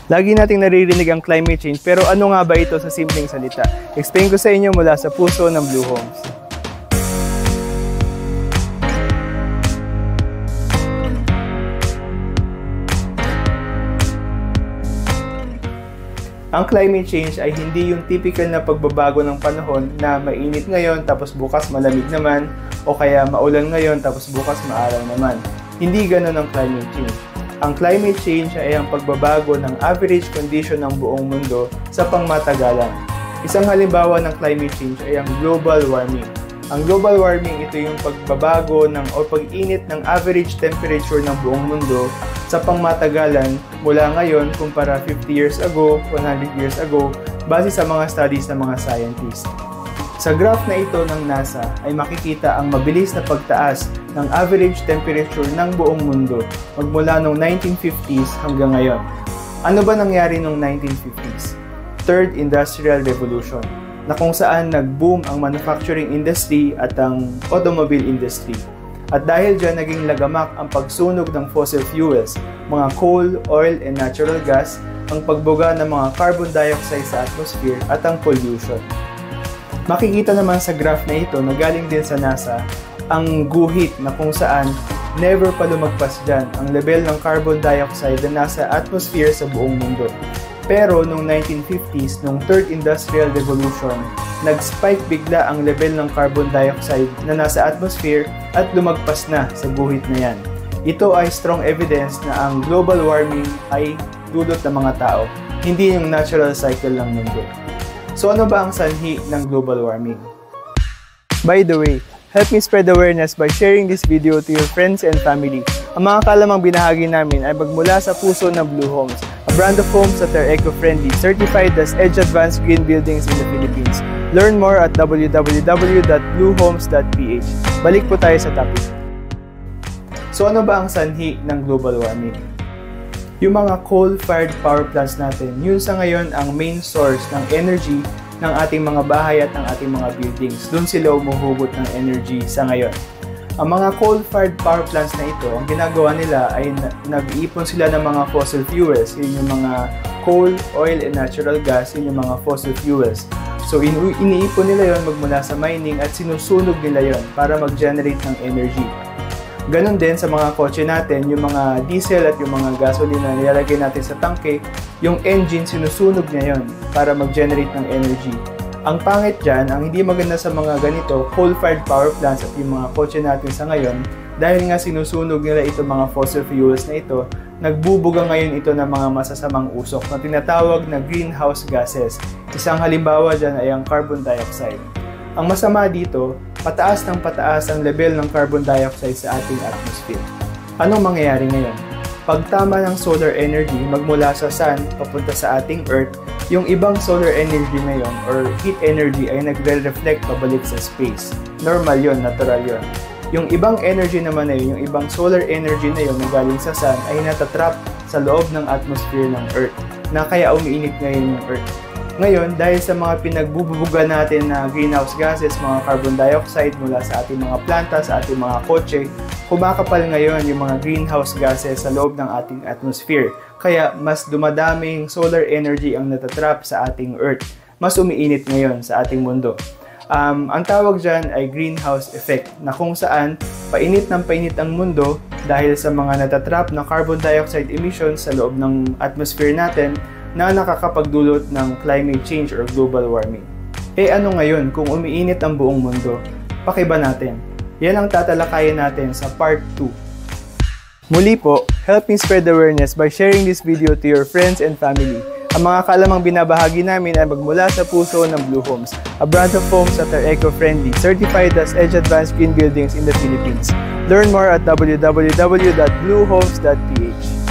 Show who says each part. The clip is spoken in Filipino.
Speaker 1: Lagi nating naririnig ang climate change, pero ano nga ba ito sa simpleng salita? Explain ko sa inyo mula sa puso ng Blue Homes. Ang climate change ay hindi yung typical na pagbabago ng panahon na mainit ngayon tapos bukas malamig naman o kaya maulan ngayon tapos bukas maaraw naman. Hindi ganun ang climate change. Ang climate change ay ang pagbabago ng average condition ng buong mundo sa pangmatagalan. Isang halimbawa ng climate change ay ang global warming. Ang global warming, ito yung pagbabago o pag-init ng average temperature ng buong mundo sa pangmatagalan mula ngayon kumpara 50 years ago, 100 years ago, base sa mga studies ng mga scientists. Sa graph na ito ng NASA ay makikita ang mabilis na pagtaas ng average temperature ng buong mundo magmula noong 1950s hanggang ngayon. Ano ba nangyari noong 1950s? Third Industrial Revolution, na kung saan nag-boom ang manufacturing industry at ang automobile industry. At dahil dyan naging lagamak ang pagsunog ng fossil fuels, mga coal, oil, and natural gas, ang pagbuga ng mga carbon dioxide sa atmosphere at ang pollution. Makikita naman sa graph na ito na galing din sa NASA ang guhit na kung saan never pa lumagpas dyan ang level ng carbon dioxide na nasa atmosphere sa buong mundo. Pero noong 1950s, noong Third Industrial Revolution, nag-spike bigla ang level ng carbon dioxide na nasa atmosphere at lumagpas na sa guhit na yan. Ito ay strong evidence na ang global warming ay dulot ng mga tao, hindi yung natural cycle ng mundo. So ano ba ang sanhi ng global warming? By the way, help me spread awareness by sharing this video to your friends and family. Ang mga kalamang binahagi namin ay magmula sa puso ng Blue Homes, a brand of homes that are eco-friendly, certified as EDGE Advanced Green Buildings in the Philippines. Learn more at www.bluehomes.ph. Balik po tayo sa topic. So ano ba ang sanhi ng global warming? Yung mga coal-fired power plants natin, yun sa ngayon ang main source ng energy ng ating mga bahay at ng ating mga buildings. Doon sila umuhugot ng energy sa ngayon. Ang mga coal-fired power plants na ito, ang ginagawa nila ay nag-iipon sila ng mga fossil fuels. Yun yung mga coal, oil, and natural gas, yun yung mga fossil fuels. So iniipon nila yon magmula sa mining at sinusunog nila yon para mag-generate ng energy. Ganon din sa mga kotse natin, yung mga diesel at yung mga gasoline na nilalagay natin sa tangke, yung engine sinusunog niya yon para mag-generate ng energy. Ang pangit dyan, ang hindi maganda sa mga ganito, coal-fired power plants at yung mga kotse natin sa ngayon, dahil nga sinusunog nila itong mga fossil fuels na ito, nagbubuga ngayon ito ng mga masasamang usok na tinatawag na greenhouse gases. Isang halimbawa dyan ay ang carbon dioxide. Ang masama dito, pataas ng pataas ang level ng carbon dioxide sa ating atmosphere. Anong mangyayari ngayon? Pag tama ng solar energy magmula sa sun papunta sa ating earth, yung ibang solar energy na yon or heat energy ay nagre-reflect pabalik sa space. Normal yon, natural yon. Yung ibang energy naman na yun, yung ibang solar energy na yun na galing sa sun ay natatrap sa loob ng atmosphere ng earth na kaya umiinit ngayon yung earth. Ngayon, dahil sa mga pinagbubuga natin na greenhouse gases, mga carbon dioxide mula sa ating mga planta, sa ating mga kotse, kumakapal ngayon yung mga greenhouse gases sa loob ng ating atmosphere. Kaya mas dumadaming solar energy ang natatrap sa ating earth. Mas umiinit ngayon sa ating mundo. Ang tawag dyan ay greenhouse effect, na kung saan painit ang mundo dahil sa mga natatrap na carbon dioxide emissions sa loob ng atmosphere natin na nakakapagdulot ng climate change or global warming. Eh ano ngayon kung umiinit ang buong mundo? Pakiba natin. Yan ang tatalakayin natin sa part 2. Muli po, help me spread awareness by sharing this video to your friends and family. Ang mga kalamang binabahagi namin ay magmula sa puso ng Blue Homes, a brand of homes that are eco-friendly, certified as EDGE Advanced Green Buildings in the Philippines. Learn more at www.bluehomes.ph.